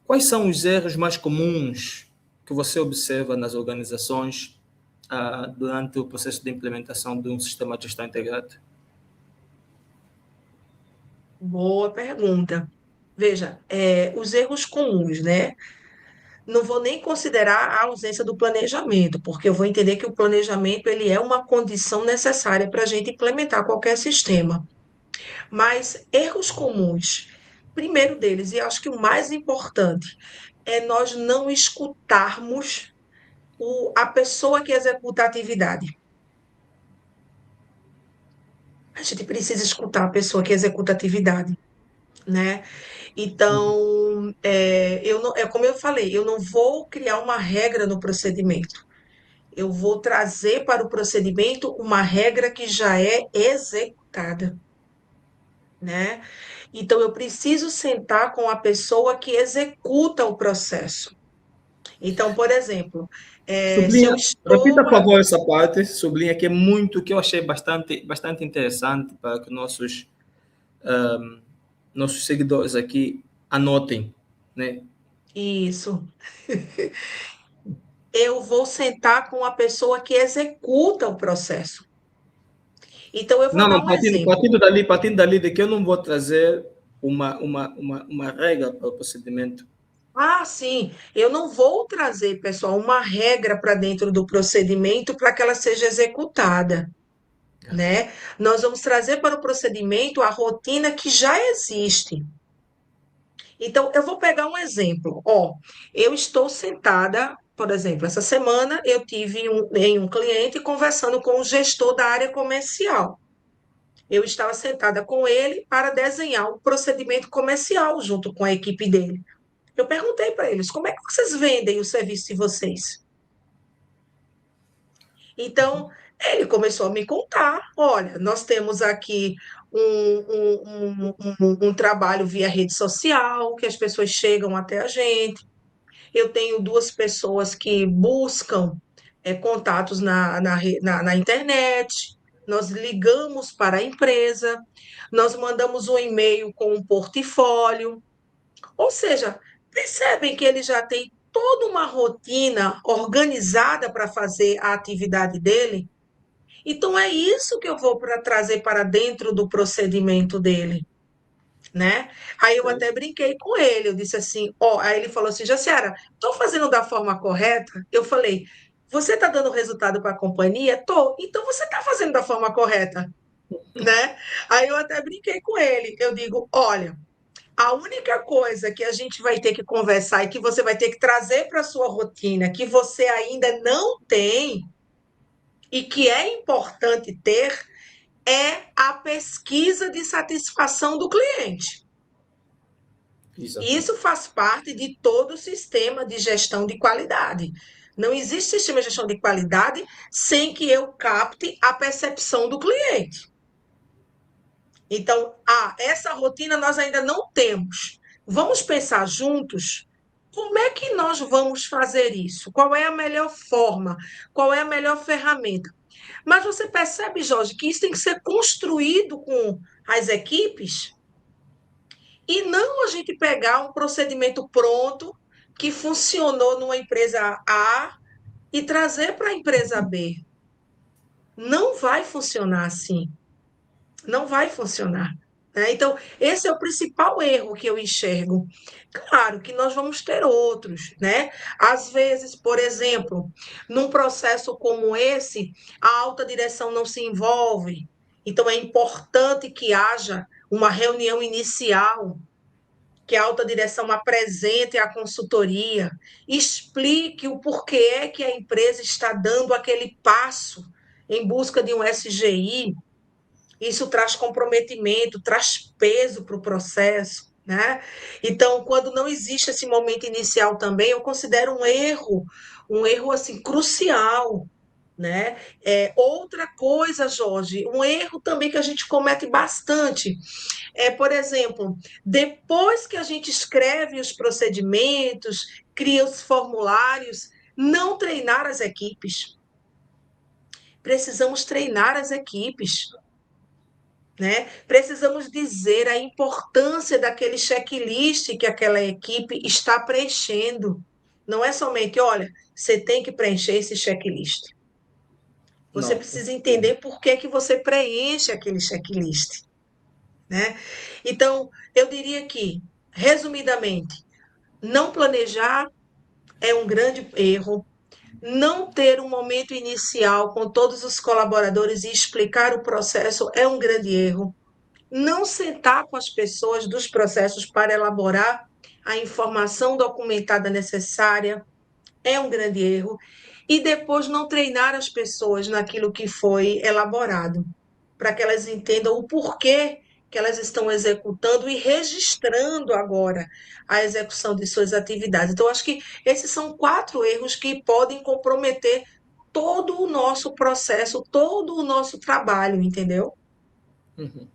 Quais são os erros mais comuns que você observa nas organizações durante o processo de implementação de um sistema de gestão integrado? Boa pergunta. Veja, os erros comuns, né? Não vou nem considerar a ausência do planejamento, porque eu vou entender que o planejamento ele é uma condição necessária para a gente implementar qualquer sistema. Mas erros comuns, primeiro deles, e acho que o mais importante, é nós não escutarmos a pessoa que executa a atividade. A gente precisa escutar a pessoa que executa a atividade, né? Então, eu não, é como eu falei, eu não vou criar uma regra no procedimento. Eu vou trazer para o procedimento uma regra que já é executada, né? Então, eu preciso sentar com a pessoa que executa o processo. Então, por exemplo, se eu Sublinha, estou repita, por para. favor, essa parte, sublinha que é muito, que eu achei bastante interessante para que nossos seguidores aqui anotem, né? Isso. Eu vou sentar com a pessoa que executa o processo. Então, eu vou Não, dar não, um exemplo. partindo dali de que eu não vou trazer uma regra para o procedimento. Ah, sim, eu não vou trazer, pessoal, uma regra para dentro do procedimento para que ela seja executada, né? Nós vamos trazer para o procedimento a rotina que já existe. Então, eu vou pegar um exemplo. Ó, eu estou sentada, por exemplo, essa semana eu tive em um cliente conversando com o gestor da área comercial. Eu estava sentada com ele para desenhar o procedimento comercial junto com a equipe dele. Eu perguntei para eles, como é que vocês vendem o serviço de vocês? Então, ele começou a me contar: olha, nós temos aqui um trabalho via rede social, que as pessoas chegam até a gente. Eu tenho duas pessoas que buscam contatos na internet. Nós ligamos para a empresa, nós mandamos um e-mail com um portfólio. Ou seja, percebem que ele já tem toda uma rotina organizada para fazer a atividade dele? Então é isso que eu vou trazer para dentro do procedimento dele, né? Aí eu até Certo? brinquei com ele, eu disse assim, ó, aí ele falou assim, Jaciara, estou fazendo da forma correta? Eu falei, você está dando resultado para a companhia? Tô. Então você está fazendo da forma correta, né? Aí eu até brinquei com ele, eu digo, olha, a única coisa que a gente vai ter que conversar e que você vai ter que trazer para a sua rotina, que você ainda não tem e que é importante ter, é a pesquisa de satisfação do cliente. Isso Exatamente. faz parte de todo o sistema de gestão de qualidade. Não existe sistema de gestão de qualidade sem que eu capte a percepção do cliente. Então, essa rotina nós ainda não temos. Vamos pensar juntos como é que nós vamos fazer isso? Qual é a melhor forma? Qual é a melhor ferramenta? Mas você percebe, Jorge, que isso tem que ser construído com as equipes e não a gente pegar um procedimento pronto que funcionou numa empresa A e trazer para a empresa B. Não vai funcionar assim. Não vai funcionar. Né? Então, esse é o principal erro que eu enxergo. Claro que nós vamos ter outros, né? Às vezes, por exemplo, num processo como esse, a alta direção não se envolve. Então, é importante que haja uma reunião inicial, que a alta direção apresente a consultoria, explique o porquê que a empresa está dando aquele passo em busca de um SGI. Isso traz comprometimento, traz peso para o processo, né? Então, quando não existe esse momento inicial também, eu considero um erro assim crucial, né? Outra coisa, Jorge, um erro também que a gente comete bastante por exemplo, depois que a gente escreve os procedimentos, cria os formulários, não treinar as equipes. Precisamos treinar as equipes. né? Precisamos dizer a importância daquele checklist que aquela equipe está preenchendo. Não é somente, olha, você tem que preencher esse checklist. Você Não, com precisa certeza. entender por que que você preenche aquele checklist, né? Então, eu diria que, resumidamente, não planejar é um grande erro. Não ter um momento inicial com todos os colaboradores e explicar o processo é um grande erro. Não sentar com as pessoas dos processos para elaborar a informação documentada necessária é um grande erro. E depois não treinar as pessoas naquilo que foi elaborado, para que elas entendam o porquê que elas estão executando e registrando agora a execução de suas atividades. Então, acho que esses são 4 erros que podem comprometer todo o nosso processo, todo o nosso trabalho, entendeu? Uhum.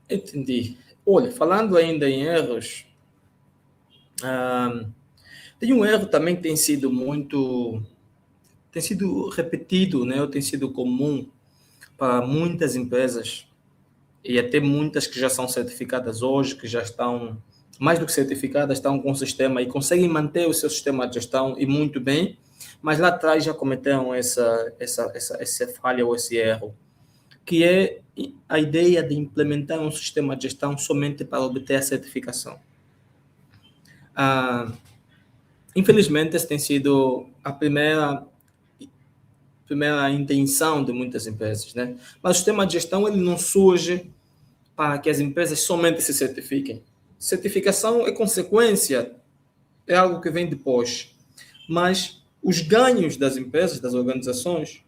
Entendi. Olha, falando ainda em erros, ah, tem um erro também que tem sido repetido, né? Ou tem sido comum para muitas empresas e até muitas que já são certificadas hoje, que já estão mais do que certificadas, estão com o sistema e conseguem manter o seu sistema de gestão e muito bem, mas lá atrás já cometeram essa falha ou esse erro, que é a ideia de implementar um sistema de gestão somente para obter a certificação. Ah, infelizmente, essa tem sido a primeira intenção de muitas empresas, né? Mas o sistema de gestão ele não surge para que as empresas somente se certifiquem. Certificação é consequência, é algo que vem depois. Mas os ganhos das empresas, das organizações,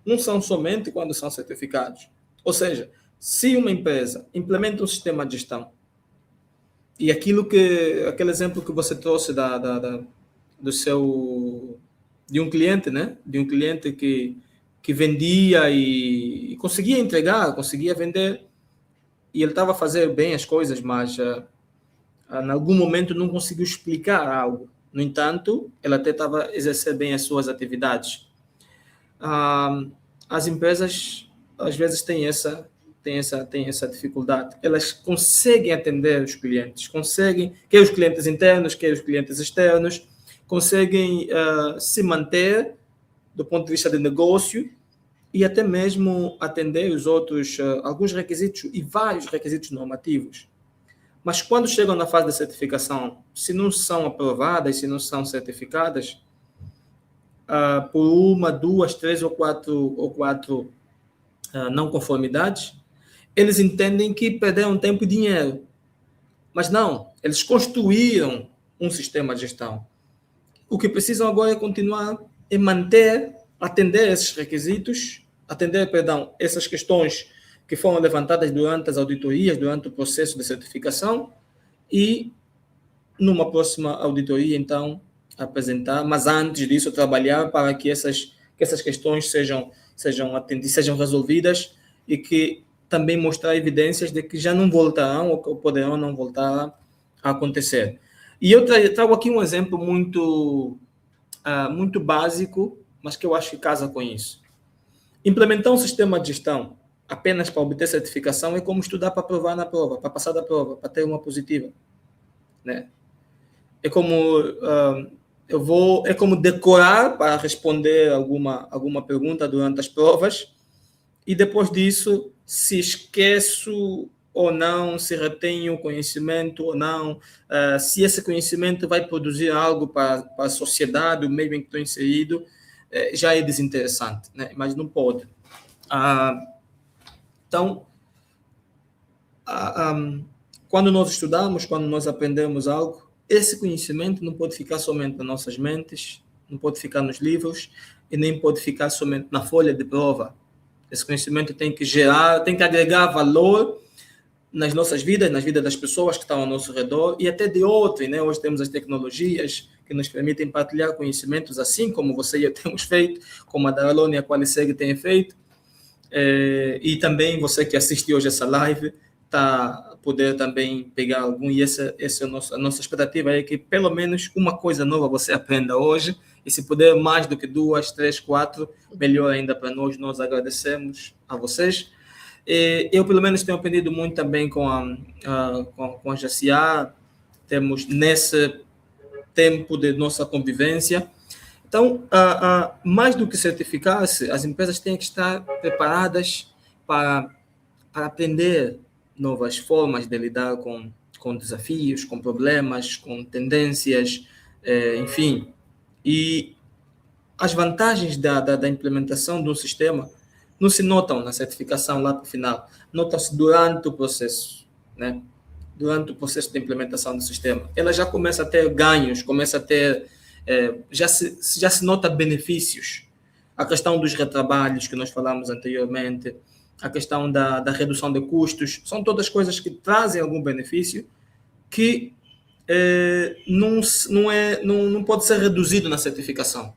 não são somente quando são certificados. Ou seja, se uma empresa implementa um sistema de gestão e aquele exemplo que você trouxe do seu de um cliente, né? De um cliente que vendia e conseguia entregar, conseguia vender e ele estava a fazer bem as coisas, mas em algum momento não conseguiu explicar algo. No entanto, ela até estava a exercer bem as suas atividades. As empresas às vezes têm essa dificuldade. Elas conseguem atender os clientes, conseguem, quer os clientes internos, quer os clientes externos, conseguem se manter do ponto de vista de negócio e até mesmo atender os outros, alguns requisitos e vários requisitos normativos. Mas quando chegam na fase de certificação, se não são aprovadas, se não são certificadas, por uma, duas, três ou quatro não conformidades, eles entendem que perderam tempo e dinheiro. Mas não, eles construíram um sistema de gestão. O que precisam agora é continuar e manter, atender esses requisitos, essas questões que foram levantadas durante as auditorias, durante o processo de certificação e numa próxima auditoria, então, apresentar, mas antes disso, trabalhar para que essas questões sejam atendidas, sejam resolvidas e que também mostrar evidências de que já não voltarão ou poderão não voltar a acontecer. E eu trago aqui um exemplo muito básico, mas que eu acho que casa com isso. Implementar um sistema de gestão apenas para obter certificação é como estudar para aprovar na prova, para passar da prova, para ter uma positiva, né? É como é como decorar para responder alguma pergunta durante as provas e depois disso se esqueço ou não, se retenho o conhecimento ou não, se esse conhecimento vai produzir algo para a sociedade, o meio em que estou inserido, já é desinteressante, né? Mas não pode. Então, quando nós estudamos, quando nós aprendemos algo, esse conhecimento não pode ficar somente nas nossas mentes, não pode ficar nos livros e nem pode ficar somente na folha de prova. Esse conhecimento tem que agregar valor nas nossas vidas, nas vidas das pessoas que estão ao nosso redor e até de outros, né? Hoje temos as tecnologias que nos permitem partilhar conhecimentos, assim como você e eu temos feito, como a Darlone e a Qualiseg têm feito, e também você que assiste hoje essa live está poder também pegar algum, e essa é a nossa expectativa é que pelo menos uma coisa nova você aprenda hoje, e se puder mais do que 2, 3, 4, melhor ainda para nós agradecemos a vocês. Eu, pelo menos, tenho aprendido muito também com a GCA, temos nesse tempo de nossa convivência. Então, mais do que certificar-se, as empresas têm que estar preparadas para aprender novas formas de lidar com desafios, com problemas, com tendências, enfim. E as vantagens da implementação de um sistema não se notam na certificação lá para o final, notam-se durante o processo, né? Durante o processo de implementação do sistema. Ela já começa a ter ganhos, começa a ter, já se nota benefícios. A questão dos retrabalhos que nós falamos anteriormente, a questão da redução de custos, são todas coisas que trazem algum benefício que não pode ser reduzido na certificação.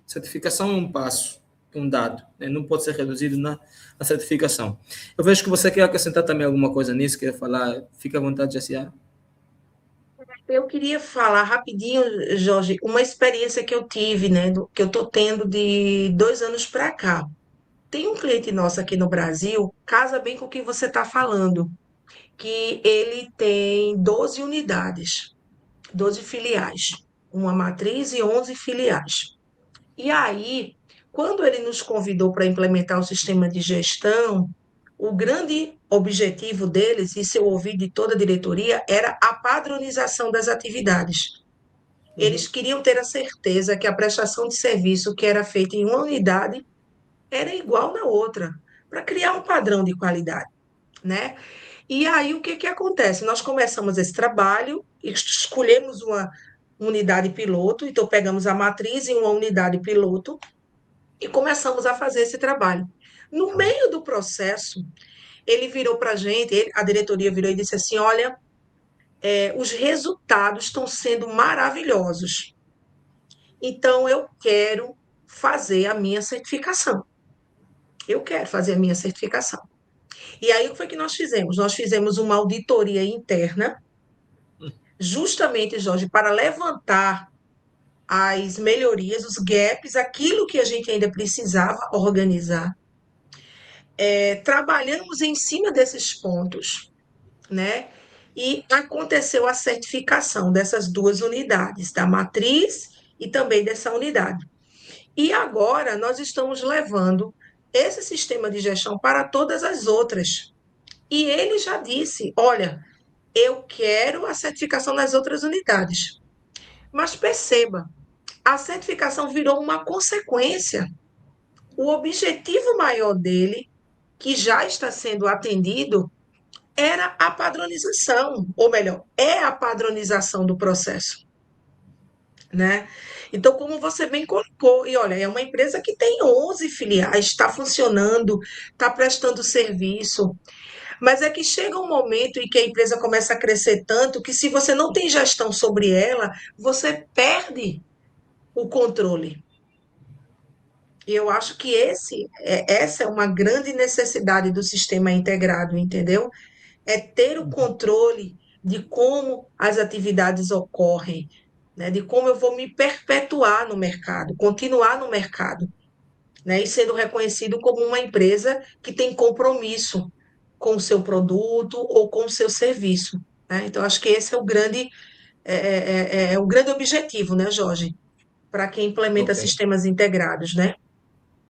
Certificação é um passo, um dado, né? Não pode ser reduzido na certificação. Eu vejo que você quer acrescentar também alguma coisa nisso, quer falar, fica à vontade, Jessia. Eu queria falar rapidinho, Jorge, uma experiência que eu tive, né, que eu estou tendo de 2 anos para cá. Tem um cliente nosso aqui no Brasil, casa bem com o que você está falando, que ele tem 12 unidades, 12 filiais, uma matriz e 11 filiais. E aí, quando ele nos convidou para implementar o sistema de gestão, o grande objetivo deles, isso eu ouvi de toda a diretoria, era a padronização das atividades. Eles queriam ter a certeza que a prestação de serviço que era feita em uma unidade era igual na outra, para criar um padrão de qualidade, né? E aí o que que acontece? Nós começamos esse trabalho, escolhemos uma unidade piloto, então pegamos a matriz em uma unidade piloto e começamos a fazer esse trabalho. No meio do processo, ele virou para a gente, a diretoria virou e disse assim: olha, os resultados estão sendo maravilhosos. Então, eu quero fazer a minha certificação. Eu quero fazer a minha certificação. E aí, o que foi que nós fizemos? Nós fizemos uma auditoria interna, justamente, Jorge, para levantar as melhorias, os gaps, aquilo que a gente ainda precisava organizar. Trabalhamos em cima desses pontos, né? E aconteceu a certificação dessas duas unidades, da matriz e também dessa unidade. E agora nós estamos levando esse sistema de gestão para todas as outras. E ele já disse: olha, eu quero a certificação nas outras unidades. Mas perceba, a certificação virou uma consequência. O objetivo maior dele, que já está sendo atendido, era a padronização, ou melhor, é a padronização do processo, né? Então, como você bem colocou, e olha, é uma empresa que tem 11 filiais, está funcionando, está prestando serviço, mas é que chega um momento em que a empresa começa a crescer tanto que se você não tem gestão sobre ela, você perde o controle. E eu acho que essa é uma grande necessidade do sistema integrado, entendeu? É ter o controle de como as atividades ocorrem, né? De como eu vou me perpetuar no mercado, continuar no mercado, né? E sendo reconhecido como uma empresa que tem compromisso com o seu produto ou com o seu serviço, né? Então, acho que esse é o grande objetivo, né, Jorge? Para quem implementa Ok, sistemas integrados, né?